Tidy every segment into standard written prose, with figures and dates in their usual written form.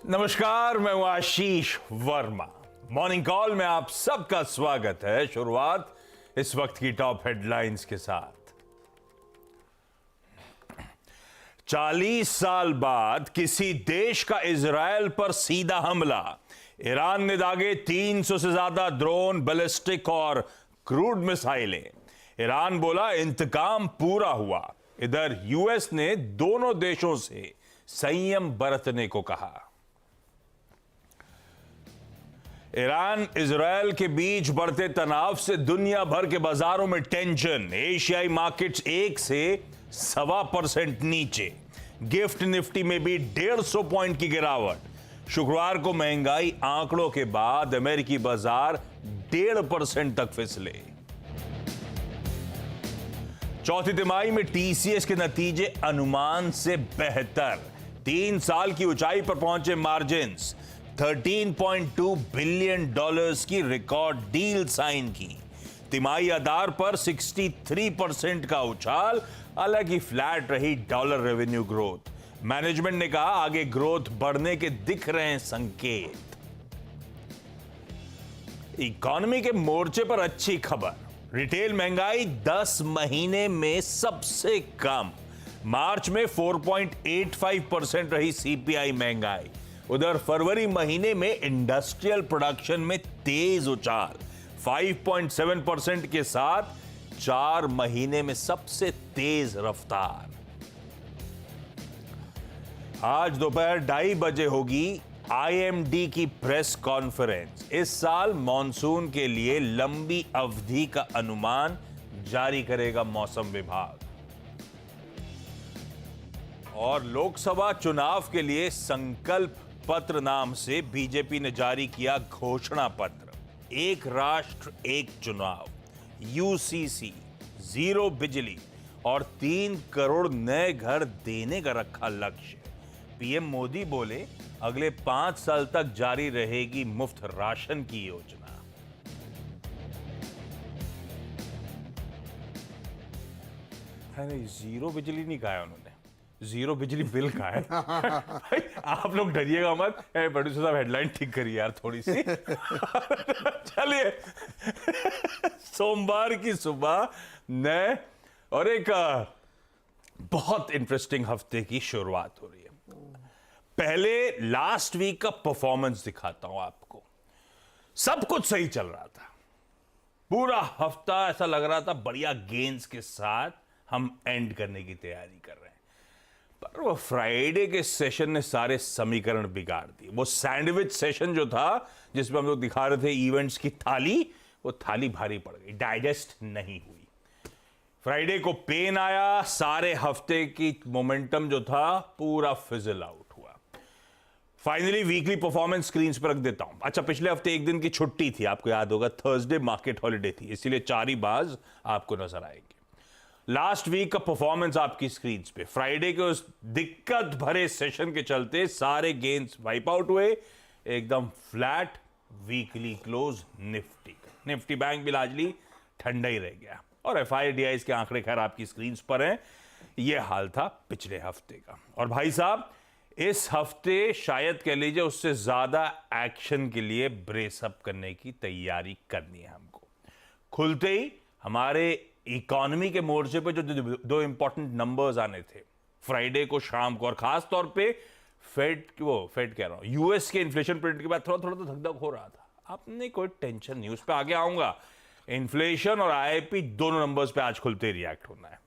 नमस्कार, मैं हूं आशीष वर्मा। मॉर्निंग कॉल में आप सबका स्वागत है। शुरुआत इस वक्त की टॉप हेडलाइंस के साथ। 40 साल बाद किसी देश का इजरायल पर सीधा हमला। ईरान ने दागे 300 से ज्यादा ड्रोन, बैलिस्टिक और क्रूड मिसाइलें। ईरान बोला इंतकाम पूरा हुआ। इधर यूएस ने दोनों देशों से संयम बरतने को कहा। ईरान इजरायल के बीच बढ़ते तनाव से दुनिया भर के बाजारों में टेंशन। एशियाई मार्केट्स 1 से 1.25% नीचे। गिफ्ट निफ्टी में भी 150 पॉइंट की गिरावट। शुक्रवार को महंगाई आंकड़ों के बाद अमेरिकी बाजार 1.5% तक फिसले। चौथी तिमाही में टीसीएस के नतीजे अनुमान से बेहतर। 3 साल की ऊंचाई पर पहुंचे मार्जिन्स। $13.2 बिलियन की रिकॉर्ड डील साइन की। तिमाही आधार पर 63% का उछाल। हालांकि फ्लैट रही डॉलर रेवेन्यू ग्रोथ। मैनेजमेंट ने कहा आगे ग्रोथ बढ़ने के दिख रहे हैं संकेत। इकोनॉमी के मोर्चे पर अच्छी खबर। रिटेल महंगाई 10 महीने में सबसे कम। मार्च में 4.85% रही सीपीआई महंगाई। उधर फरवरी महीने में इंडस्ट्रियल प्रोडक्शन में तेज उछाल 5.7% के साथ 4 महीने में सबसे तेज रफ्तार। आज दोपहर 2:30 बजे होगी आईएमडी की प्रेस कॉन्फ्रेंस। इस साल मॉनसून के लिए लंबी अवधि का अनुमान जारी करेगा मौसम विभाग। और लोकसभा चुनाव के लिए संकल्प पत्र नाम से बीजेपी ने जारी किया घोषणा पत्र। एक राष्ट्र एक चुनाव, यूसीसी, 0 बिजली और 3 करोड़ नए घर देने का रखा लक्ष्य। पीएम मोदी बोले अगले 5 साल तक जारी रहेगी मुफ्त राशन की योजना। नहीं, 0 बिजली नहीं कहा उन्होंने, 0 बिजली बिल का है। भाई आप लोग डरिएगा मत। प्रोड्यूसर साहब हेडलाइन ठीक करिए यार थोड़ी सी। चलिए, सोमवार की सुबह नए और एक बहुत इंटरेस्टिंग हफ्ते की शुरुआत हो रही है। पहले लास्ट वीक का परफॉर्मेंस दिखाता हूं आपको। सब कुछ सही चल रहा था, पूरा हफ्ता ऐसा लग रहा था बढ़िया गेंस के साथ हम एंड करने की तैयारी कर रहे हैं। पर वो फ्राइडे के सेशन ने सारे समीकरण बिगाड़ दिए। वो सैंडविच सेशन जो था जिसमें हम लोग दिखा रहे थे इवेंट्स की थाली, वो थाली भारी पड़ गई, डाइजेस्ट नहीं हुई। फ्राइडे को पेन आया, सारे हफ्ते की मोमेंटम जो था पूरा फिजल आउट हुआ। फाइनली वीकली परफॉर्मेंस स्क्रीन पर रख देता हूं। अच्छा, पिछले हफ्ते एक दिन की छुट्टी थी, आपको याद होगा, थर्सडे मार्केट हॉलिडे थी, इसीलिए 4 ही बाज आपको नजर आएंगे। लास्ट वीक का परफॉर्मेंस आपकी स्क्रीन पे। फ्राइडे के उस दिक्कत भरे सेशन के चलते सारे गेंस वाइप आउट हुए, एकदम flat weekly close Nifty bank भी लाजली ठंडा ही रह गया। और एफआईडीआई के आंकड़े खैर आपकी स्क्रीन पर हैं। यह हाल था पिछले हफ्ते का। और भाई साहब, इस हफ्ते शायद कह लीजिए उससे ज्यादा एक्शन के लिए ब्रेसअप करने की तैयारी करनी है हमको। खुलते ही हमारे इकोनॉमी के मोर्चे पे जो 2 इंपॉर्टेंट नंबर्स आने थे फ्राइडे को शाम को, और खास तौर पे फेड कह रहा हूं, यूएस के इन्फ्लेशन प्रिंट के बाद थोड़ा थोड़ा तो धक-धक हो रहा था। आपने कोई टेंशन नहीं, उस पे आगे आऊंगा। इन्फ्लेशन और आईआईपी दोनों नंबर्स पे आज खुलते रिएक्ट होना है।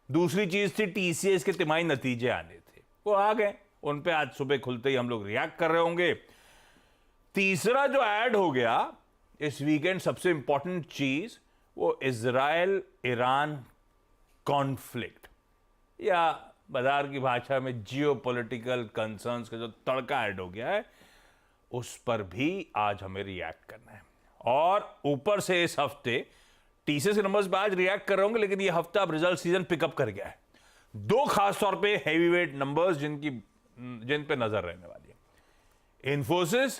दूसरी चीज थी टीसीएस के तिमाही नतीजे आने थे, वो आ गए, उन पे आज सुबह खुलते ही हम लोग रिएक्ट कर रहे होंगे। तीसरा जो ऐड हो गया इस वीकेंड, सबसे इंपॉर्टेंट चीज, वो इजराइल ईरान कॉन्फ्लिक्ट, या बाजार की भाषा में जियोपॉलिटिकल कंसर्न्स का जो तड़का ऐड हो गया है, उस पर भी आज हमें रिएक्ट करना है। और ऊपर से इस हफ्ते टीसीएस के नंबर्स पे आज रिएक्ट कर रहे होंगे, लेकिन ये हफ्ता अब रिजल्ट सीजन पिकअप कर गया है। 2 खास तौर पे हैवीवेट नंबर्स जिन पे नजर रहने वाली है। इन्फोसिस,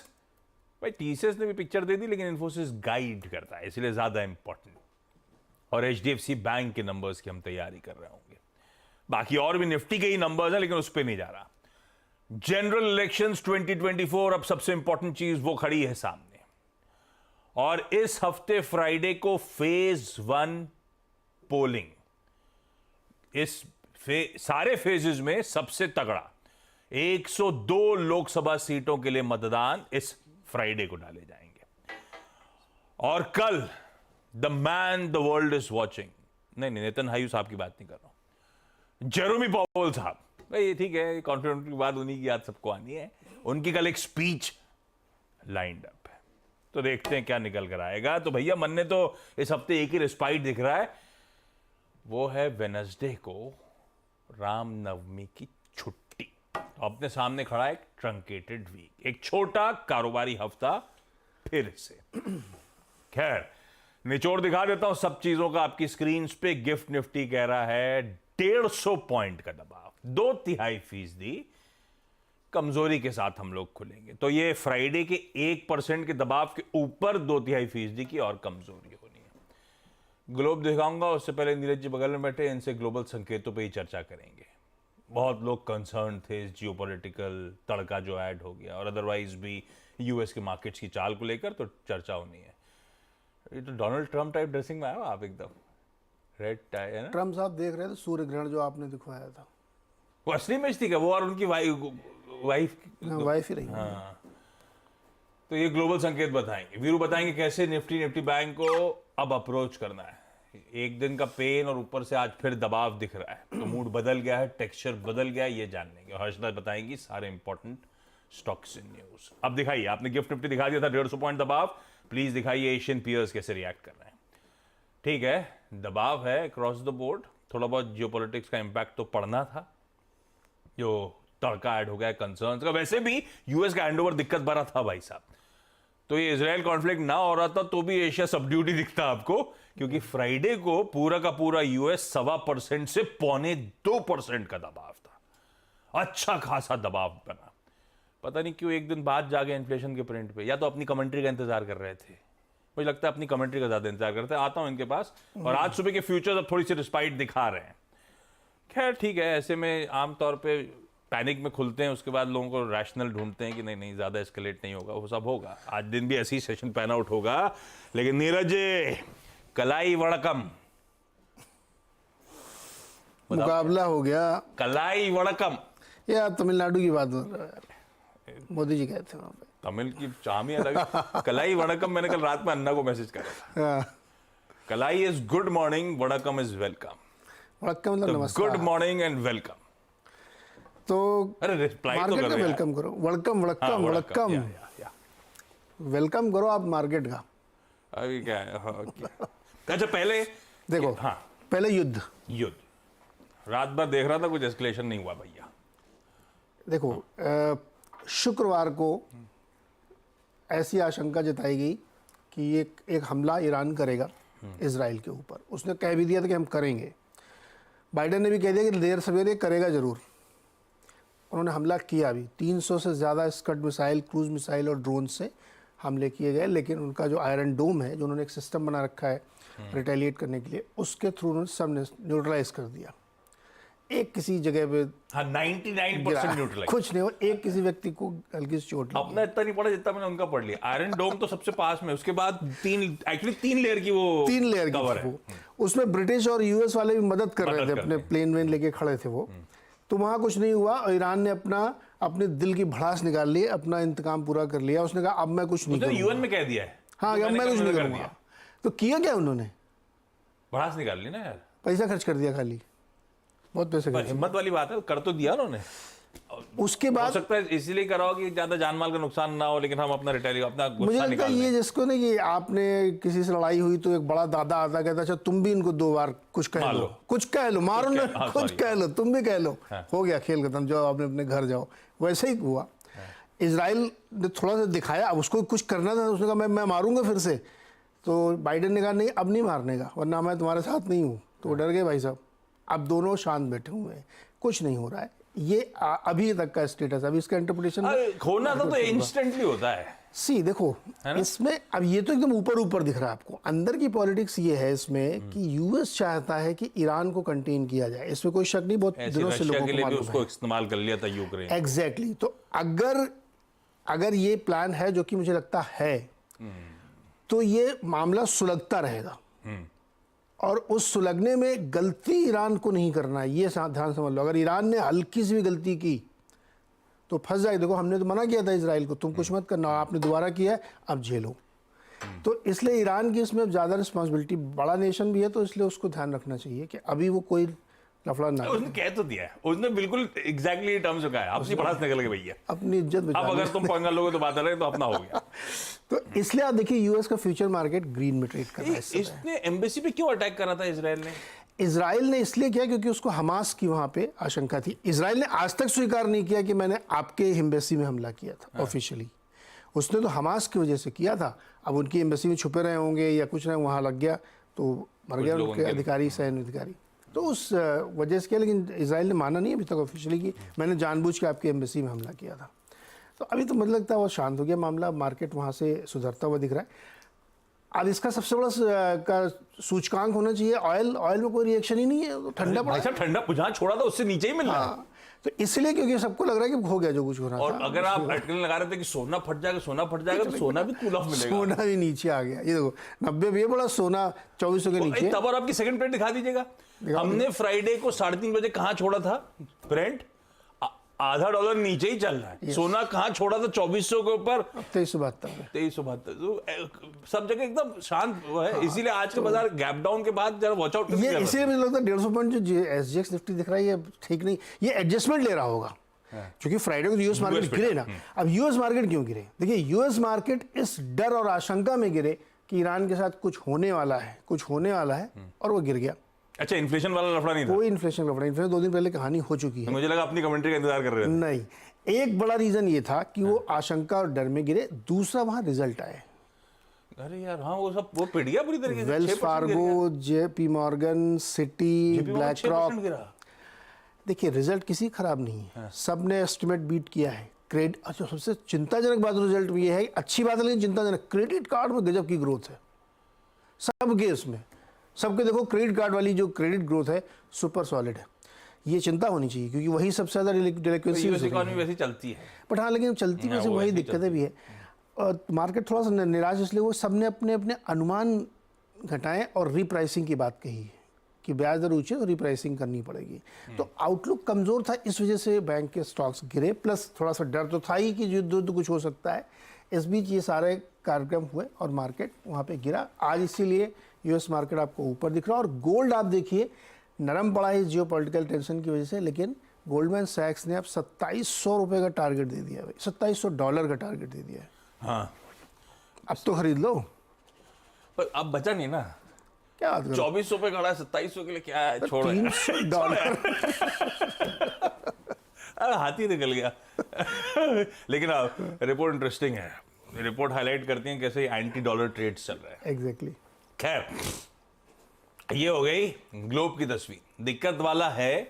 भाई टीसीएस ने भी पिक्चर दे दी, लेकिन इन्फोसिस गाइड करता है, इसलिए ज्यादा इंपॉर्टेंट। और एचडीएफसी बैंक के नंबर्स की हम तैयारी कर रहे होंगे। बाकी और भी निफ्टी के ही नंबर्स हैं, लेकिन उस पर नहीं जा रहा। जनरल इलेक्शंस 2024, अब सबसे इंपॉर्टेंट चीज वो खड़ी है सामने। और इस हफ्ते फ्राइडे को फेज 1 पोलिंग, इस सारे फेजेस में सबसे तगड़ा 102 लोकसभा सीटों के लिए मतदान इस फ्राइडे को डाले जाएंगे। और कल the man the world is watching, नहीं नेतन्याहू साहब की बात नहीं कर रहा हूं, जेरोमी पावेल साहब, भाई ठीक है, कॉन्फिडेंट की बात उन्हीं की याद सबको आनी है, उनकी कल एक स्पीच लाइंड अप है, तो देखते हैं क्या निकल कर आएगा। तो भैया मन ने तो इस हफ्ते एक ही रिस्पाइट दिख रहा है, वो है वेडनेसडे को रामनवमी की छुट्टी। तो अपने सामने खड़ा है एक ट्रंकेटेड वीक, एक छोटा कारोबारी हफ्ता फिर से। खैर निचोड़ दिखा देता हूं सब चीजों का आपकी स्क्रीन पे। गिफ्ट निफ्टी कह रहा है 150 पॉइंट का दबाव, 2.5% कमजोरी के साथ हम लोग खुलेंगे। तो ये फ्राइडे के 1% के दबाव के ऊपर 2.5% की और कमजोरी होनी है। ग्लोब दिखाऊंगा, उससे पहले नीरज जी बगल में बैठे, इनसे ग्लोबल संकेतों पे ही चर्चा करेंगे। बहुत लोग कंसर्न थे इस जियोपॉलिटिकल तड़का जो ऐड हो गया, और अदरवाइज भी यूएस के मार्केट्स की चाल को लेकर तो चर्चा होनी है। ये तो डोनाल्ड ट्रंप टाइप ड्रेसिंग में आया आप, एकदम रेड टाई है ना। ट्रंप साहब देख रहे थे सूर्य ग्रहण जो आपने दिखवाया था, वो असली में थी क्या वो, और उनकी वाइफ वाइफ ही रही। हाँ, तो ये ग्लोबल संकेत बताएंगे। वीरू बताएंगे कैसे निफ्टी बैंक को अब अप्रोच करना है। एक दिन का पेन और ऊपर से आज फिर दबाव दिख रहा है, तो मूड बदल गया है, टेक्सचर बदल गया है, ये जान लेंगे। और हर्षदा बताएंगी सारे इंपॉर्टेंट स्टॉक्स इन न्यूज। अब दिखाइए, आपने गिफ्ट निफ्टी दिखा दिया था 150 पॉइंट दबाव, प्लीज दिखाइए एशियन पीयर्स कैसे रिएक्ट कर रहे हैं। ठीक है, दबाव है अक्रॉस द बोर्ड, थोड़ा बहुत जियोपॉलिटिक्स का इंपैक्ट तो पड़ना था, जो तड़का ऐड हो गया कंसर्न्स का। वैसे भी यूएस का हैंडओवर दिक्कत भरा था भाई साहब, तो ये इजराइल कॉन्फ्लिक्ट ना हो रहा था तो भी एशिया सबड्यूड ही दिखता आपको, क्योंकि फ्राइडे को पूरा का पूरा यूएस 1.25% से 1.25% का दबाव था। अच्छा खासा दबाव बना, पता नहीं क्यों एक दिन बाद जाके इन्फ्लेशन के प्रिंट पे, या तो अपनी कमेंट्री का इंतजार कर रहे थे, मुझे लगता है अपनी कमेंट्री का ज्यादा इंतजार करते हैं। आता हूं इनके पास, और आज सुबह के फ्यूचर्स अब थोड़ी सी रिस्पाइट दिखा रहे हैं। खैर ठीक है, ऐसे में आमतौर पे पैनिक में खुलते हैं, उसके बाद लोगों को रैशनल ढूंढते हैं कि नहीं ज्यादा एस्केलेट नहीं होगा, वो सब होगा। आज दिन भी ऐसी सेशन पैन आउट होगा। लेकिन नीरज कलाई वड़कम, मुकाबला हो गया, कलाई वड़कम। ये आप तमिलनाडु की बात कर रहे हो, मोदी जी कहते हैं वहां पे तमिल की चाम ही अलग। कलाई वड़कम मैंने कल रात में अन्ना को मैसेज करा था। Kaalai is good morning, vanakkam is welcome. वड़कम मतलब नमस्कार, गुड मॉर्निंग एंड वेलकम। तो अरे रिप्लाई तो मार्केट करो का यार। वेलकम करो, वड़कम वड़कम वड़कम, वेलकम करो आप मार्केट का। अभी क्या है, हाँ, क्या? अच्छा पहले देखो, हाँ, पहले युद्ध रात भर देख रहा था, कुछ एस्केलेशन नहीं हुआ भैया। देखो शुक्रवार को ऐसी आशंका जताई गई कि एक हमला ईरान करेगा इजराइल के ऊपर। उसने कह भी दिया था कि हम करेंगे। बाइडेन ने भी कह दिया कि देर सवेरे करेगा जरूर। उन्होंने हमला किया भी, 300 से ज़्यादा स्कड मिसाइल, क्रूज मिसाइल और ड्रोन से हमले किए गए। लेकिन उनका जो आयरन डोम है, जो उन्होंने एक सिस्टम बना रखा है रिटेलिएट करने के लिए, उसके थ्रू उन्होंने सब न्यूट्रलाइज कर दिया। एक किसी जगह पे हाँ 99% न्यूट्रल, कुछ नहीं हो, एक किसी व्यक्ति को हल्की सी चोट लगी। अपना इतना नहीं पड़ा जितना मैंने उनका पढ़ लिया। आयरन डोम तो सबसे पास में, उसके बाद तीन लेयर की वो 3 लेयर की कवर है। उसमें ब्रिटिश और यूएस वाले भी मदद कर रहे थे, अपने प्लेन वेन लेके खड़े थे वो। तो वहाँ कुछ नहीं हुआ, और ईरान ने अपने दिल की भड़ास निकाल ली, अपना इंतकाम पूरा कर लिया। उसने कहा अब मैं कुछ नहीं करूँगा। यूएन में कह दिया है, हाँ, अब मैं कुछ नहीं करूँगा। तो किया क्या उन्होंने? भड़ास निकाल ली ना यार, पैसा खर्च कर दिया, खाली बहुत पैसे खर्च। हिम्मत वाली बात है, कर तो दिया उन्होंने। उसके हो बाद सकता है इसीलिए कराओ कि ज्यादा जान माल का नुकसान ना हो, लेकिन हम अपना रिटेलिएट, अपना मुझे गुस्सा लगता है निकाल ये दें। जिसको ना कि आपने किसी से लड़ाई हुई तो एक बड़ा दादा आता कहता अच्छा तुम भी इनको 2 बार कुछ कह मार लो, लो। कुछ कह लो, मारो ना, हाँ, कुछ sorry। कह लो, तुम भी कह लो, हाँ। हो गया खेल खत्म, जाओ आपने अपने घर जाओ। वैसे ही हुआ। इजराइल ने थोड़ा सा दिखाया, अब उसको कुछ करना था, उसने कहा मैं मारूंगा फिर से। तो बाइडेन ने कहा नहीं अब नहीं मारने का, वरना मैं तुम्हारे साथ नहीं हूँ। तो वो डर गए भाई साहब। अब दोनों शांत बैठे हुए हैं, कुछ नहीं हो रहा है। ये अभी तक का स्टेटस। अभी इसका इंटरप्रिटेशन होना था तो इंस्टेंटली होता है। सी देखो, है ना? इसमें अब ये तो एकदम ऊपर ऊपर दिख रहा है आपको, अंदर की पॉलिटिक्स ये है इसमें कि यूएस चाहता है कि ईरान को कंटेन किया जाए, इसमें कोई शक नहीं, बहुत ऐसे दिनों से रशिया लोगों के को लिए भी मालूम उसको है। इस्तेमाल कर लिया था यूक्रेन। एग्जैक्टली तो अगर ये प्लान है, जो कि मुझे लगता है, तो ये मामला सुलगता रहेगा, और उस सुलगने में गलती ईरान को नहीं करना है, ये ध्यान समझ लो। अगर ईरान ने हल्की सी भी गलती की तो फंस जाए। देखो, हमने तो मना किया था इजराइल को, तुम कुछ मत करना, आपने दोबारा किया है, अब झेलो। तो इसलिए ईरान की इसमें ज़्यादा रिस्पॉन्सिबिलिटी, बड़ा नेशन भी है, तो इसलिए उसको ध्यान रखना चाहिए कि अभी वो कोई लफड़ा ना करे। उसने कह तो दिया है, उसने बिल्कुल एग्जैक्टली टर्म्स कहा है, अपनी भड़ास निकल गई भैया, अपनी इज्जत बचा अब अगर तुम पंगा लोगे तो बात अलग है, तो अपना हो गया। तो इसलिए आप देखिए, यूएस का फ्यूचर मार्केट ग्रीन में ट्रेड कर रहा है इस समय। इसने एम्बेसी पे क्यों अटैक करा था इजराइल ने? इजराइल ने इसलिए किया क्योंकि उसको हमास की वहां पे आशंका थी। इजराइल ने आज तक स्वीकार नहीं किया कि मैंने आपके एम्बेसी में हमला किया था ऑफिशियली। उसने तो हमास की वजह से किया था। अब उनकी एम्बेसी में छुपे रहे होंगे या कुछ रहे, वहां लग गया तो मर गया उनके अधिकारी, सैन्य अधिकारी, तो उस वजह से किया। लेकिन इजराइल ने माना नहीं अभी तक ऑफिशियली कि मैंने जानबूझ के आपकी एम्बेसी में हमला किया था। तो अभी तो मुझे लगता है वो शांत हो गया मामला, मार्केट वहाँ से सुधरता हुआ दिख रहा है। अब इसका सबसे बड़ा का सूचकांक होना चाहिए ऑयल में कोई रिएक्शन ही नहीं है, तो ठंडा पड़ा है। ठंडा जहाँ छोड़ा था उससे नीचे ही मिल रहा है। तो इसलिए क्योंकि सबको लग रहा है कि हो गया जो कुछ हो रहा और था। अगर आप अटकलें लगा रहे थे कि सोना फट जाएगा तो सोना भी कूल ऑफ मिलेगा। सोना भी नीचे आ गया, ये देखो 90 भी बड़ा, सोना 2400 के नीचे। तब और आपकी सेकंड प्लेट दिखा दीजिएगा। हमने फ्राइडे को 3:30 बजे कहां छोड़ा था ब्रेंट, $0.50 नीचे ही चल रहा है। सोना कहां छोड़ा था 2400 के ऊपर, 2372 सब जगह एकदम शांत है। इसीलिए आज के बाजार गैप डाउन के बाद जरा वॉच आउट। ये इसीलिए मुझे लगता है 150 पॉइंट जो एसजीएक्स निफ्टी दिख रहा है, ये ठीक नहीं, ये एडजस्टमेंट ले रहा होगा। क्योंकि फ्राइडे को यूएस मार्केट गिरे ना। अब यूएस मार्केट क्यों गिरे? देखिए, यूएस मार्केट इस डर और आशंका में गिरे कि ईरान के साथ कुछ होने वाला है, और वो गिर गया। अच्छा, इन्फ्लेशन वाला लफड़ा नहीं था? कोई इन्फ्लेशन लफड़ा, इन्फ्लेशन 2 दिन पहले कहानी हो चुकी है। मुझे लगा अपनी कमेंट्री का इंतजार कर रहे थे। नहीं, एक बड़ा रीजन ये था कि वो आशंका और डर में गिरे। दूसरा, वहां रिजल्ट आए। अरे यार, हाँ, वो पिट गया पूरी तरीके से। Wells Fargo, JP Morgan, city, black rock. देखिए, रिजल्ट किसी खराब नहीं है, सब ने एस्टिमेट बीट किया है। अच्छा, सबसे चिंताजनक बात रिजल्ट में ये है, अच्छी बात है लेकिन चिंताजनक, क्रेडिट कार्ड में गजब की ग्रोथ है सबके। उसमें सबके देखो, क्रेडिट कार्ड वाली जो क्रेडिट ग्रोथ है सुपर सॉलिड है। ये चिंता होनी चाहिए क्योंकि वही सबसे ज्यादा डिलिक्वेंसी इकोनॉमी वैसी चलती है। बट हाँ, लेकिन चलती वैसे वही दिक्कतें भी है। और मार्केट थोड़ा सा निराश इसलिए, वो सबने अपने अपने अनुमान घटाएं और रीप्राइसिंग की बात कही है कि ब्याज दर ऊंचे तो रीप्राइसिंग करनी पड़ेगी। तो आउटलुक कमज़ोर था, इस वजह से बैंक के स्टॉक्स गिरे। प्लस थोड़ा सा डर तो था ही कि युद्ध कुछ हो सकता है। इस बीच ये सारे कार्यक्रम हुए और मार्केट वहाँ पे गिरा आज। इसीलिए यूएस मार्केट आपको ऊपर दिख रहा है। और गोल्ड आप देखिए, नरम पड़ा है जियोपॉलिटिकल टेंशन की वजह से, लेकिन गोल्डमैन सैक्स ने अब $2700 का टारगेट दे दिया है, $2700 का टारगेट दे दिया है। हाँ, अब तो खरीद लो। पर अब बचा नहीं ना, क्या बात करो, 2400 पे खड़ा है, 2700 के लिए क्या है, छोड़ो $300। अरे हाथी निकल गया। लेकिन रिपोर्ट इंटरेस्टिंग है। रिपोर्ट हाईलाइट करती है कैसे एंटी डॉलर ट्रेड्स चल रहे हैं। एग्जैक्टली। खैर, ये हो गई ग्लोब की तस्वीर। दिक्कत वाला है,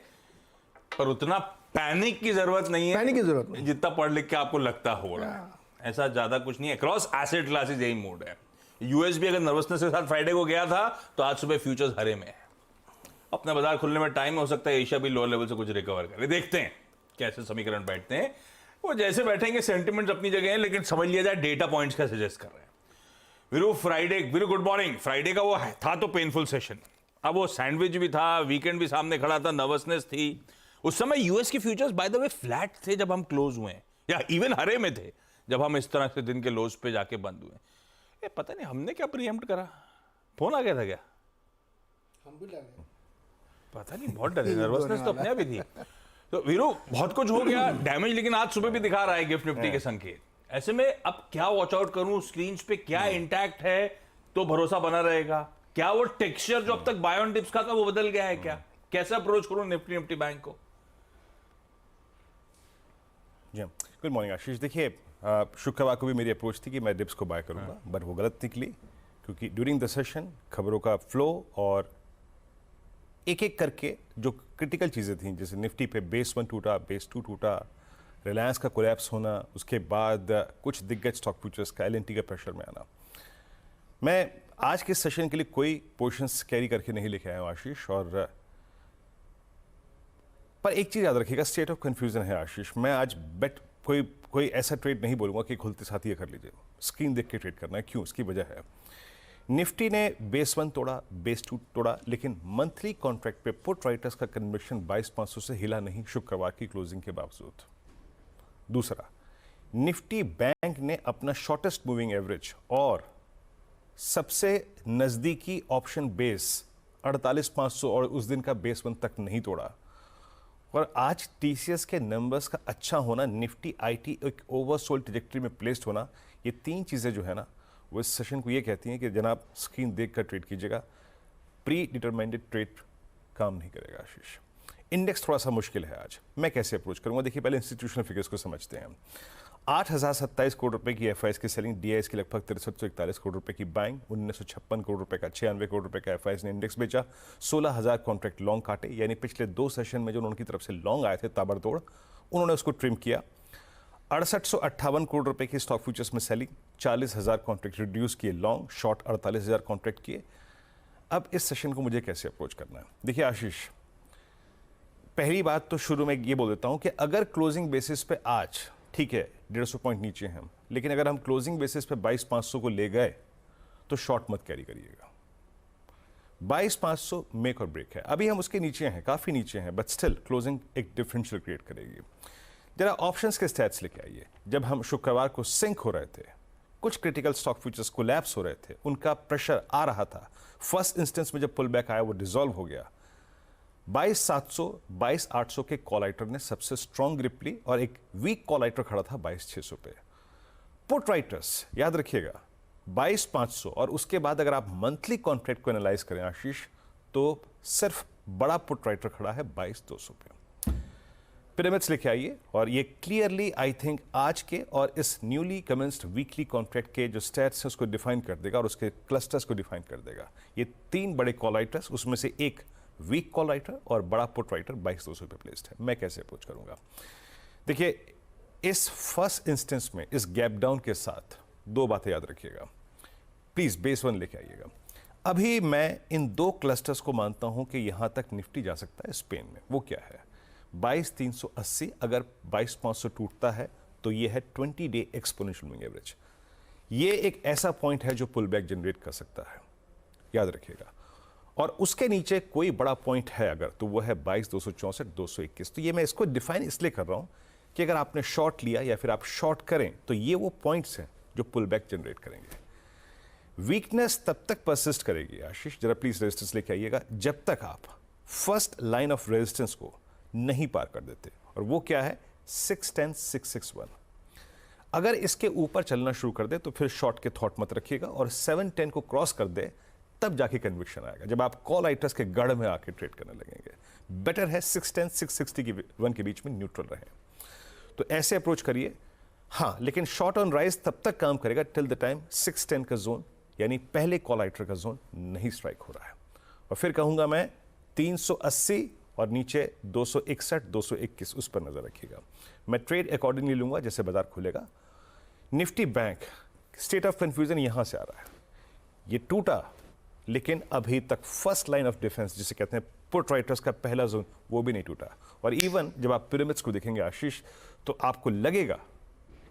पर उतना पैनिक की जरूरत नहीं है। पैनिक की जरूरत नहीं, जितना पढ़ लिख के आपको लगता हो रहा है, ऐसा ज्यादा कुछ नहीं है। अक्रॉस एसेट क्लासेस यही मूड है। यूएस भी अगर नर्वसनेस के साथ फ्राइडे को गया था, तो आज सुबह फ्यूचर्स हरे में है। अपना बाजार खुलने में टाइम हो सकता है, एशिया भी लोअर लेवल से कुछ रिकवर करे। देखते हैं कैसे समीकरण बैठते हैं। वो जैसे बैठेंगे, सेंटिमेंट्स अपनी जगह है, लेकिन समझ लिया जाए डेटा पॉइंट्स का सजेस्ट कर रहे हैं। Veeru good morning. फ्राइडे का वो था तो पेनफुल सेशन, अब वो सैंडविच भी था, वीकेंड भी सामने खड़ा था, नर्वसनेस थी। उस समय यूएस की futures by the way flat थे जब हम क्लोज हुए, या इवन हरे में थे जब हम इस तरह से दिन के लोज पे जाके बंद हुए। ये पता नहीं हमने क्या प्रीएम्प्ट करा, फोन आ गया था क्या? हम भी लगे, पता नहीं, बहुत डरे, नर्वसनेस तो अपने आप ही थी। तो वीरू, बहुत कुछ हो गया डैमेज, लेकिन आज सुबह भी दिखा रहा है गिफ्ट निफ्टी के संकेत। ऐसे में अब क्या वॉच आउट करूं, स्क्रीन पे क्या इंटैक्ट है तो भरोसा बना रहेगा? क्या वो टेक्सचर जो अब तक बाय ऑन टिप्स का था वो बदल गया है क्या? कैसे अप्रोच करूं निफ्टी बैंक को? जी गुड मॉर्निंग आशीष। देखिए, शुक्रवार को भी मेरी अप्रोच थी कि मैं डिप्स को बाय करूंगा, बट वो गलत निकली, क्योंकि ड्यूरिंग द सेशन खबरों का फ्लो और एक एक करके जो क्रिटिकल चीज़ें थी, जैसे निफ्टी पे बेस 1 टूटा, बेस 2 टूटा, रिलायंस का कोलैप्स होना, उसके बाद कुछ दिग्गज स्टॉक फ्यूचर्स का एल&टी के प्रेशर में आना। मैं आज के सेशन के लिए कोई पोजीशंस कैरी करके नहीं लेके आया हूं आशीष, और पर एक चीज याद रखिएगा, स्टेट ऑफ कंफ्यूजन है आशीष। मैं आज बेट कोई ऐसा ट्रेड नहीं बोलूंगा कि खुलते साथ ये कर लीजिए, स्क्रीन देख के ट्रेड करना है। क्यों? इसकी वजह है निफ्टी ने बेस 1 तोड़ा, बेस 2 तोड़ा, लेकिन मंथली कॉन्ट्रैक्ट पे पुट राइटर्स का कन्विक्शन 22,500 से हिला नहीं शुक्रवार की क्लोजिंग के बावजूद। दूसरा, निफ्टी बैंक ने अपना शॉर्टेस्ट मूविंग एवरेज और सबसे नजदीकी ऑप्शन बेस 48,500 और उस दिन का बेस 1 तक नहीं तोड़ा। और आज टीसीएस के नंबर्स का अच्छा होना, निफ्टी आईटी एक ओवरसोल्ड ट्रैजेक्टरी में प्लेस्ड होना, ये तीन चीज़ें जो है ना, वो इस सेशन को ये कहती हैं कि जनाब स्क्रीन देखकर ट्रेड कीजिएगा, प्री डिटरमाइंडेड ट्रेड काम नहीं करेगा आशीष। इंडेक्स थोड़ा सा मुश्किल है आज, मैं कैसे अप्रोच करूंगा? देखिए, पहले इंस्टीट्यूशनल फिगर्स को समझते हैं। 8,027 करोड़ रुपए की एफआईएस की सेलिंग, डीआईएस की लगभग 6341 करोड़ रुपए की बाइंग, 1956 करोड़ रुपए का 96 करोड़ रुपए का एफआईएस ने इंडेक्स बेचा, 16,000 कॉन्ट्रैक्ट लॉन्ग काटे, यानी पिछले 2 सेशन में जो उनकी तरफ से लॉन्ग आए थे ताबड़तोड़, उन्होंने उसको ट्रिम किया। 6858 करोड़ रुपए की स्टॉक फ्यूचर्स में सेलिंग, 40,000 कॉन्ट्रैक्ट रिड्यूस किए लॉन्ग, शॉर्ट 48,000 कॉन्ट्रैक्ट किए। अब इस सेशन को मुझे कैसे अप्रोच करना है? देखिए आशीष, पहली बात तो शुरू में ये बोल देता हूं कि अगर क्लोजिंग बेसिस पे आज ठीक है 150 पॉइंट नीचे हैं हम, लेकिन अगर हम क्लोजिंग बेसिस पे 22,500 को ले गए तो शॉर्ट मत कैरी करिएगा। 22,500 मेक और ब्रेक है। अभी हम उसके नीचे हैं, काफी नीचे हैं, बट स्टिल क्लोजिंग एक डिफरेंशियल क्रिएट करेगी। जरा ऑप्शंस के स्टैट्स लेके आइए। जब हम शुक्रवार को सिंक हो रहे थे, कुछ क्रिटिकल स्टॉक फ्यूचर्स कोलैप्स हो रहे थे, उनका प्रेशर आ रहा था। फर्स्ट इंस्टेंस में जब पुल बैक आया वो डिसॉल्व हो गया। 22,700 22,800 के कॉल राइटर ने सबसे स्ट्रॉन्ग ग्रिप ली और एक वीक कॉल राइटर खड़ा था 22,600 पे। पुट राइटर्स याद रखिएगा 22,500, और उसके बाद अगर आप मंथली कॉन्ट्रैक्ट को एनालाइज करें आशीष, तो सिर्फ बड़ा पुट राइटर खड़ा है 22,200 पे। पिरामिड्स लेके आइए, और ये क्लियरली आई थिंक आज के और इस न्यूली कमेंस्ड वीकली कॉन्ट्रैक्ट के जो स्टैट्स हैं उसको डिफाइन कर देगा और उसके क्लस्टर्स को डिफाइन कर देगा। ये 3 बड़े कॉल राइटर्स, उसमें से एक वीक कॉल राइटर और बड़ा पुट राइटर 22,200 पे प्लेस्ड है। मैं कैसे अप्रोच करूंगा? देखिए, इस फर्स्ट इंस्टेंस में इस गैप डाउन के साथ 2 बातें याद रखिएगा। प्लीज बेस 1 लेके आइएगा। अभी मैं इन 2 क्लस्टर्स को मानता हूं कि यहां तक निफ्टी जा सकता है स्पेन में। वो क्या है? 22,380, अगर 22,500 टूटता है तो ये है 20 डे एक्सपोनेंशियल मूविंग एवरेज। ये एक ऐसा पॉइंट है जो पुल बैक जनरेट कर सकता है, याद रखिएगा। और उसके नीचे कोई बड़ा पॉइंट है अगर, तो वो है 22,264 221। तो ये मैं इसको डिफाइन इसलिए कर रहा हूं कि अगर आपने शॉर्ट लिया या फिर आप शॉर्ट करें तो ये वो पॉइंट्स हैं जो पुल बैक जनरेट करेंगे। वीकनेस तब तक परसिस्ट करेगी आशीष, जरा प्लीज रेजिस्टेंस लेके आइएगा, जब तक आप फर्स्ट लाइन ऑफ रेजिस्टेंस को नहीं पार कर देते, और वो क्या है? 610 661। अगर इसके ऊपर चलना शुरू कर दे तो फिर शॉर्ट के थॉट मत रखिएगा, और 710 को क्रॉस कर दे तब जाके कन्विक्शन आएगा, जब आप कॉल राइटर्स के गढ़ में आके ट्रेड करने लगेंगे। बेटर है 610 660 की 1 के बीच में न्यूट्रल रहे, तो ऐसे अप्रोच करिए। हाँ, लेकिन शॉर्ट ऑन राइज तब तक काम करेगा टिल द टाइम 610 का जोन, यानी पहले कॉल राइटर का जोन नहीं स्ट्राइक हो रहा है। और फिर कहूंगा मैं 380 और नीचे 261 221, उस पर नजर रखिएगा। मैं ट्रेड अकॉर्डिंगली लूंगा जैसे बाजार खुलेगा। Nifty bank, state of confusion यहां से आ रहा है। ये टूटा, लेकिन अभी तक फर्स्ट लाइन ऑफ डिफेंस जिसे कहते हैं पुट राइटर्स का पहला जोन, वो भी नहीं टूटा। और इवन जब आप पिरामिड्स को देखेंगे आशीष, तो आपको लगेगा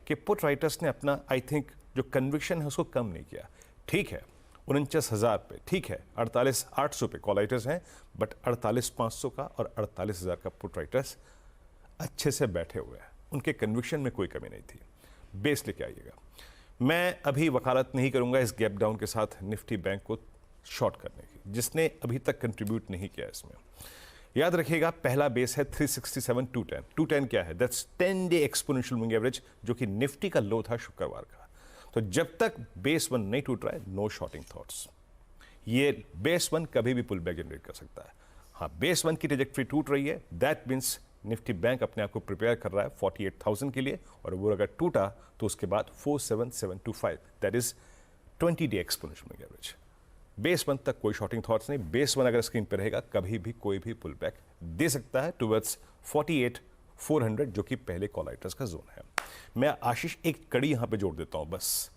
कि पुट राइटर्स ने अपना आई थिंक जो कन्विक्शन है उसको कम नहीं किया। ठीक है 49,000 पे, ठीक है 48,800 पे कॉल राइटर्स हैं, बट 48,500 का और 48,000 का पुट राइटर्स अच्छे से बैठे हुए हैं, उनके कन्विक्शन में कोई कमी नहीं थी। बेस लेके आइएगा। मैं अभी वकालत नहीं करूंगा इस गैप डाउन के साथ निफ्टी बैंक को शॉर्ट करने की, जिसने अभी तक कंट्रीब्यूट नहीं किया इसमें। याद रखिएगा, पहला बेस है 367 210। 210 क्या है? That's 10 day exponential moving average, जो कि निफ्टी का लो था शुक्रवार का। तो जब तक बेस 1 नहीं टूट रहा है, नो शॉर्टिंग थॉट्स। ये बेस 1 कभी भी पुल बैक जनरेट कर सकता है। हाँ, बेस 1 की ट्रैजेक्टरी टूट रही है, दैट मीन्स निफ्टी बैंक अपने आप को प्रिपेयर कर रहा है 48,000 के लिए, और वो अगर टूटा तो उसके बाद 47725, that is 20 day exponential moving average. Base 1 तक कोई शॉर्टिंग थॉट्स नहीं। बेस 1 अगर स्क्रीन पर रहेगा, कभी भी कोई भी पुल बैक दे सकता है टुवर्ड्स 48 400 जो कि पहले कॉलाइटर्स का जोन है। मैं आशीष एक कड़ी यहां पे जोड़ देता हूं बस,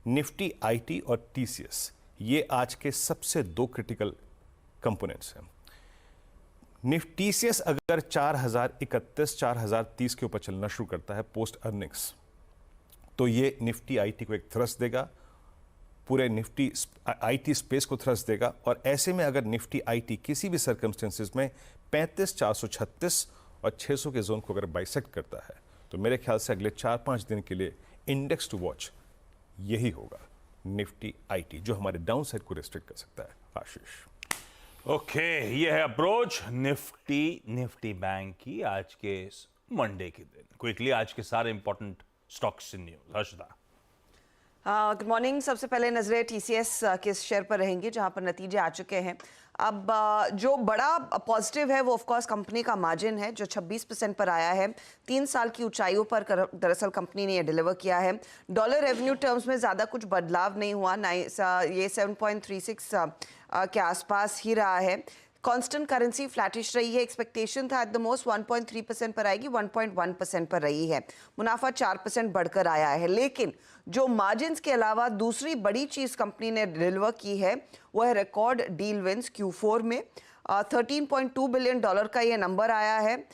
निफ्टी आईटी और टीसीएस ये आज के सबसे दो क्रिटिकल कंपोनेंट्स हैं। टीसीएस अगर 4031 4030 के ऊपर चलना शुरू करता है पोस्ट अर्निंग्स, तो ये निफ्टी आईटी को एक थ्रस्ट देगा, पूरे निफ्टी आईटी स्पेस को थ्रस्ट देगा। और ऐसे में अगर निफ्टी आईटी किसी भी सर्कमस्टेंसेस में 35 436 और 600 के जोन को अगर बाइसेक्ट करता है, तो मेरे ख्याल से अगले 4-5 दिन के लिए इंडेक्स टू वॉच यही होगा, निफ्टी आईटी, जो हमारे डाउन साइड को रिस्ट्रिक्ट कर सकता है। आशीष ओके, ये है अप्रोच निफ्टी बैंक की आज के मंडे के दिन। क्विकली आज के सारे important stocks in news. Harshada, good morning. सबसे पहले नजरें टीसीएस के शेयर पर रहेंगी जहां पर नतीजे आ चुके हैं। अब जो बड़ा पॉजिटिव है वो ऑफ कोर्स कंपनी का मार्जिन है जो 26% पर आया है। 3 साल की ऊंचाइयों पर दरअसल कंपनी ने ये डिलीवर किया है। डॉलर रेवेन्यू टर्म्स में ज़्यादा कुछ बदलाव नहीं हुआ, ये 7.36 के आसपास ही रहा है। कांस्टेंट करेंसी फ्लैटिश रही है। एक्सपेक्टेशन था एट द मोस्ट 1.3% पर आएगी, 1.1% पर रही है। मुनाफा 4% बढ़कर आया है। लेकिन जो मार्जिन्स के अलावा दूसरी बड़ी चीज कंपनी ने डिलीवर की है वो है रिकॉर्ड डील विंस Q4 में। $13.2 बिलियन का ये नंबर आया है।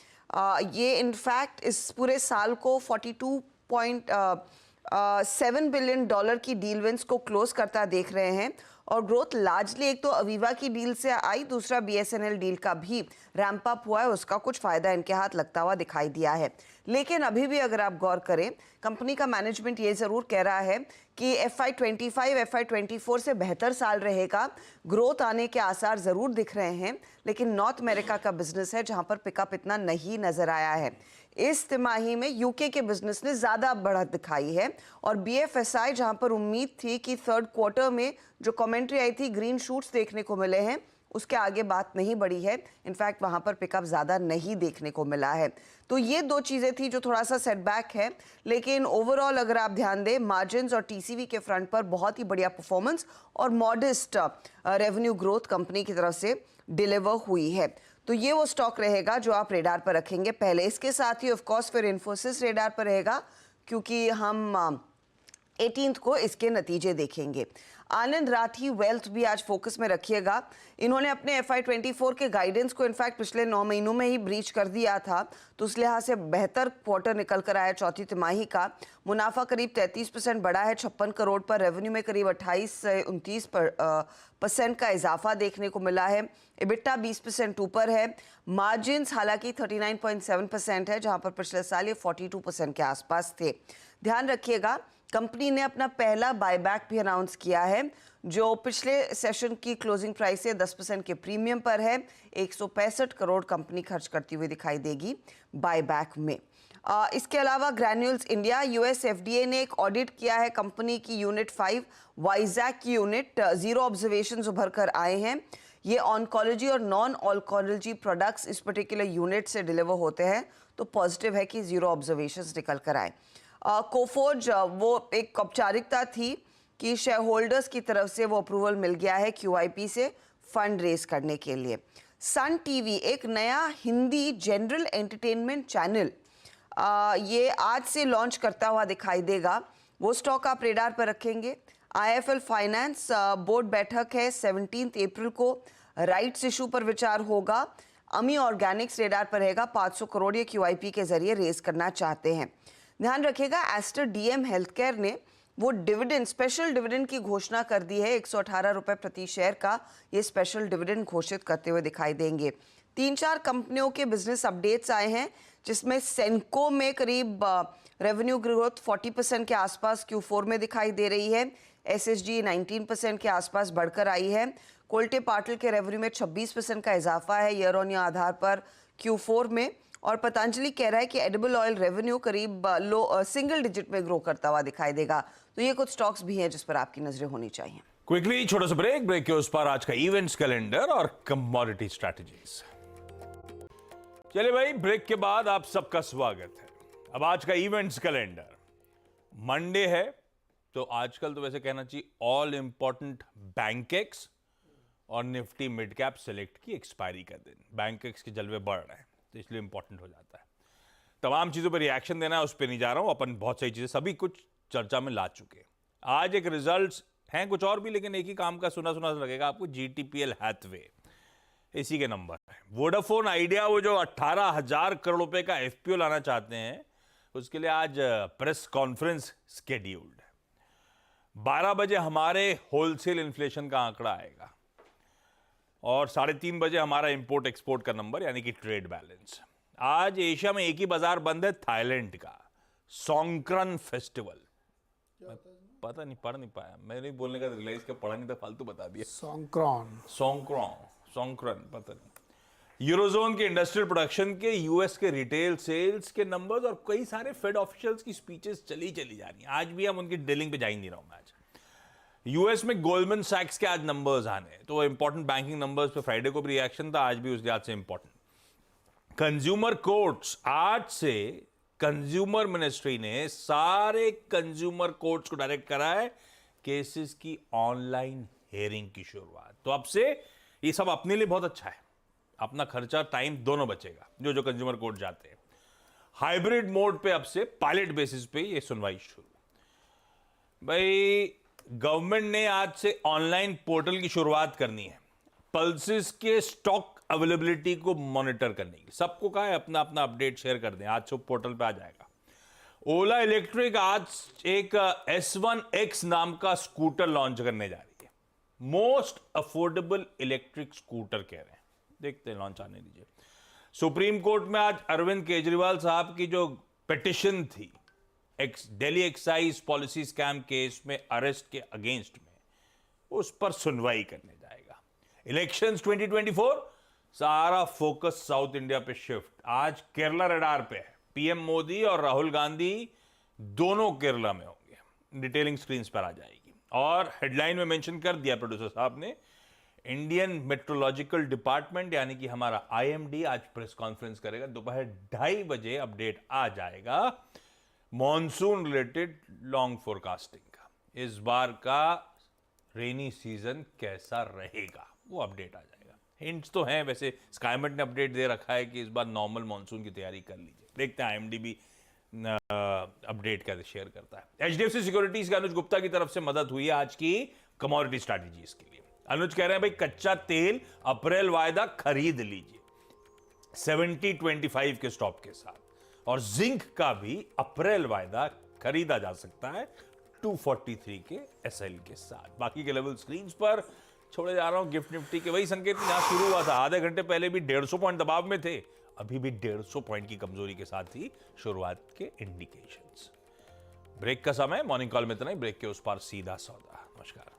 ये इनफैक्ट इस पूरे साल को $42.7 बिलियन की डील विंस को क्लोज करता देख रहे हैं। और ग्रोथ लार्जली एक तो अवीवा की डील से आई, दूसरा BSNL डील का भी रैंप अप हुआ है, उसका कुछ फायदा इनके हाथ लगता हुआ दिखाई दिया है। लेकिन अभी भी अगर आप गौर करें, कंपनी का मैनेजमेंट ये जरूर कह रहा है कि FY25 FY24 से बेहतर साल रहेगा। ग्रोथ आने के आसार जरूर दिख रहे हैं, लेकिन नॉर्थ अमेरिका का बिजनेस है जहां पर पिकअप इतना नहीं नजर आया है। इस तिमाही में यूके के बिजनेस ने ज्यादा बढ़त दिखाई है। और BFSI जहां पर उम्मीद थी कि थर्ड क्वार्टर में जो कमेंट्री आई थी ग्रीन शूट्स देखने को मिले हैं, उसके आगे बात नहीं बढ़ी है। इनफैक्ट वहां पर पिकअप ज्यादा नहीं देखने को मिला है। तो ये दो चीजें थी जो थोड़ा सा सेटबैक है। लेकिन ओवरऑल अगर आप ध्यान दें, मार्जिन्स और TCV के फ्रंट पर बहुत ही बढ़िया परफॉर्मेंस और मॉडेस्ट रेवेन्यू ग्रोथ कंपनी की तरफ से डिलीवर हुई है। तो ये वो स्टॉक रहेगा जो आप रेडार पर रखेंगे पहले। इसके साथ ही ऑफ कोर्स फिर इन्फोसिस रेडार पर रहेगा, क्योंकि हम 18th को इसके नतीजे देखेंगे। आनंद राठी वेल्थ भी आज फोकस में रखिएगा। इन्होंने अपने FY24 के गाइडेंस को इनफैक्ट पिछले 9 महीनों में ही ब्रीच कर दिया था, तो उस लिहाज से बेहतर क्वार्टर निकल कर आया चौथी तिमाही का। मुनाफा करीब 33% बढ़ा है 56 करोड़ पर। रेवेन्यू में करीब 28 से 29% का इजाफा देखने को मिला है। EBITDA 20% ऊपर है। मार्जिन्स हालांकि 39.7% है, जहां पर पिछले साल ये 42% के आसपास थे। ध्यान रखिएगा, कंपनी ने अपना पहला बायबैक भी अनाउंस किया है, जो पिछले सेशन की क्लोजिंग प्राइस से 10% के प्रीमियम पर है। 165 करोड़ कंपनी खर्च करती हुई दिखाई देगी बायबैक में। इसके अलावा ग्रैन्यूल्स इंडिया, US FDA ने एक ऑडिट किया है कंपनी की यूनिट 5 वाइजैक की यूनिट। 0 ऑब्जर्वेशंस उभर कर आए हैं। ये ऑन्कोलॉजी और नॉन ऑन्कोलॉजी प्रोडक्ट्स इस पर्टिकुलर यूनिट से डिलीवर होते हैं, तो पॉजिटिव है कि 0 ऑब्जर्वेशंस निकल कर आए। कोफोर्ज, वो एक औपचारिकता थी कि शेयर होल्डर्स की तरफ से वो अप्रूवल मिल गया है QIP से फंड रेज करने के लिए। सन टीवी एक नया हिंदी जनरल एंटरटेनमेंट चैनल ये आज से लॉन्च करता हुआ दिखाई देगा। वो स्टॉक आप रेडार पर रखेंगे। IIFL फाइनेंस बोर्ड बैठक है 17 अप्रैल को, राइट्स इशू पर विचार होगा। अमी ऑर्गेनिक्स रेडार पर रहेगा। 500 करोड़ ये QIP के जरिए रेज करना चाहते हैं। ध्यान रखिएगा, एस्टर DM हेल्थकेयर ने वो डिविडेंड, स्पेशल डिविडेंड की घोषणा कर दी है। 118 रुपए प्रति शेयर का ये स्पेशल डिविडेंड घोषित करते हुए दिखाई देंगे। 3-4 कंपनियों के बिजनेस अपडेट्स आए हैं, जिसमें सेंको में करीब रेवेन्यू ग्रोथ 40% के आसपास Q4 में दिखाई दे रही है। SSG 19% के आसपास बढ़कर आई है। कोल्टे पाटिल के रेवेन्यू में 26% का इजाफा है ईयर ऑन ईयर आधार पर Q4 में। और पतंजलि कह रहा है कि एडिबल ऑयल रेवेन्यू करीब सिंगल डिजिट में ग्रो करता हुआ दिखाई देगा। तो ये कुछ स्टॉक्स भी हैं जिस पर आपकी नजरें होनी चाहिए। क्विकली छोटा सा ब्रेक के उस पर आज का इवेंट्स कैलेंडर और कमोडिटी स्ट्रैटेजीज। चलिए भाई, ब्रेक के बाद आप सबका स्वागत है। अब आज का इवेंट्स कैलेंडर, मंडे है तो आजकल तो वैसे कहना चाहिए ऑल इंपॉर्टेंट बैंकेक्स और निफ्टी मिड कैप सेलेक्ट की एक्सपायरी का दिन। बैंकेक्स के जलवे बढ़ रहे हैं तो इसलिए इंपॉर्टेंट हो जाता है। तमाम चीज़ों पर रिएक्शन देना है, उस पर नहीं जा रहा हूँ। अपन बहुत सही चीज़ें सभी कुछ चर्चा में ला चुके हैं। आज एक रिजल्ट्स हैं कुछ और भी, लेकिन एक ही काम का सुना सुना लगेगा आपको, GTPL हैथवे, इसी के नंबर है। वोडाफोन आइडिया वो जो 18,000 करोड़ रुपए का FPO लाना चाहते हैं, उसके लिए आज प्रेस कॉन्फ्रेंस स्केड्यूल्ड है। 12 बजे हमारे होलसेल इन्फ्लेशन का आंकड़ा आएगा और 3:30 बजे हमारा इंपोर्ट एक्सपोर्ट का नंबर, यानी कि ट्रेड बैलेंस। आज एशिया में एक ही बाजार बंद है, थाईलैंड का सोंक्रन फेस्टिवल। पता नहीं, पढ़ नहीं पाया, मैंने बोलने का रियलाइज का पढ़ा नहीं था, फालतू बता दिया। सोंक्रन पता नहीं। यूरोजोन के इंडस्ट्रियल प्रोडक्शन के, यूएस के रिटेल सेल्स के नंबर्स और कई सारे फेड ऑफिशियल्स की स्पीचेस चली जा रही हैं। आज भी हम उनकी डीलिंग पे जा ही नहीं रहा हूं मैं आज। यूएस में गोल्डमैन सैक्स के आज नंबर्स आने, तो इंपॉर्टेंट बैंकिंग नंबर्स पे फ्राइडे को भी रिएक्शन था, आज भी उस लिहाज से इंपॉर्टेंट। कंज्यूमर कोर्ट्स, आज से कंज्यूमर मिनिस्ट्री ने सारे कंज्यूमर कोर्ट्स को डायरेक्ट करा है केसेस की ऑनलाइन हियरिंग की शुरुआत। तो अब से ये सब अपने लिए बहुत अच्छा है, अपना खर्चा टाइम दोनों बचेगा जो जो कंज्यूमर कोर्ट जाते हैं। हाइब्रिड मोड पे अब से पायलट बेसिस पे ये सुनवाई शुरू। भाई गवर्नमेंट ने आज से ऑनलाइन पोर्टल की शुरुआत करनी है, पल्सेस के स्टॉक अवेलेबिलिटी को मॉनिटर करने की। सबको कहा है अपना अपना अपडेट शेयर कर दें, आज से पोर्टल पे आ जाएगा। ओला इलेक्ट्रिक आज एक S1X नाम का स्कूटर लॉन्च करने जा रही है, मोस्ट अफोर्डेबल इलेक्ट्रिक स्कूटर कह रहे हैं, देखते हैं, लॉन्च आने दीजिए। सुप्रीम कोर्ट में आज अरविंद केजरीवाल साहब की जो पिटिशन थी Delhi excise policy scam case में अरेस्ट के अगेंस्ट में, उस पर सुनवाई करने जाएगा। इलेक्शंस 2024, सारा फोकस साउथ इंडिया पे शिफ्ट। आज केरला रडार पे है, पीएम मोदी और राहुल गांधी दोनों केरला में होंगे। डिटेलिंग स्क्रीन पर आ जाएगी। और हेडलाइन में मेंशन कर दिया प्रोड्यूसर साहब ने, इंडियन मेट्रोलॉजिकल डिपार्टमेंट यानी कि हमारा IMD आज प्रेस कॉन्फ्रेंस करेगा, दोपहर 2:30 बजे अपडेट आ जाएगा मॉनसून रिलेटेड लॉन्ग फोरकास्टिंग का। इस बार का रेनी सीजन कैसा रहेगा वो अपडेट आ जाएगा। हिंट्स तो हैं, वैसे स्काईमेट ने अपडेट दे रखा है कि इस बार नॉर्मल मॉनसून की तैयारी कर लीजिए। देखते हैं IMD भी अपडेट कैसे शेयर करता है। HDFC सिक्योरिटीज के अनुज गुप्ता की तरफ से मदद हुई है आज की कमोडिटी स्ट्रैटेजीज के लिए। अनुज कह रहे हैं भाई कच्चा तेल अप्रैल वायदा खरीद लीजिए 70-25 के स्टॉप के साथ, और जिंक का भी अप्रैल वायदा खरीदा जा सकता है 243 के SL के साथ। बाकी के लेवल स्क्रीन पर छोड़े जा रहा हूं। गिफ्ट निफ्टी के वही संकेत जहां शुरू हुआ था, आधे घंटे पहले भी 150 पॉइंट दबाव में थे, अभी भी 150 पॉइंट की कमजोरी के साथ ही शुरुआत के इंडिकेशंस। ब्रेक का समय, मॉर्निंग कॉल में इतना ही। ब्रेक के उस पार सीधा सौदा। नमस्कार।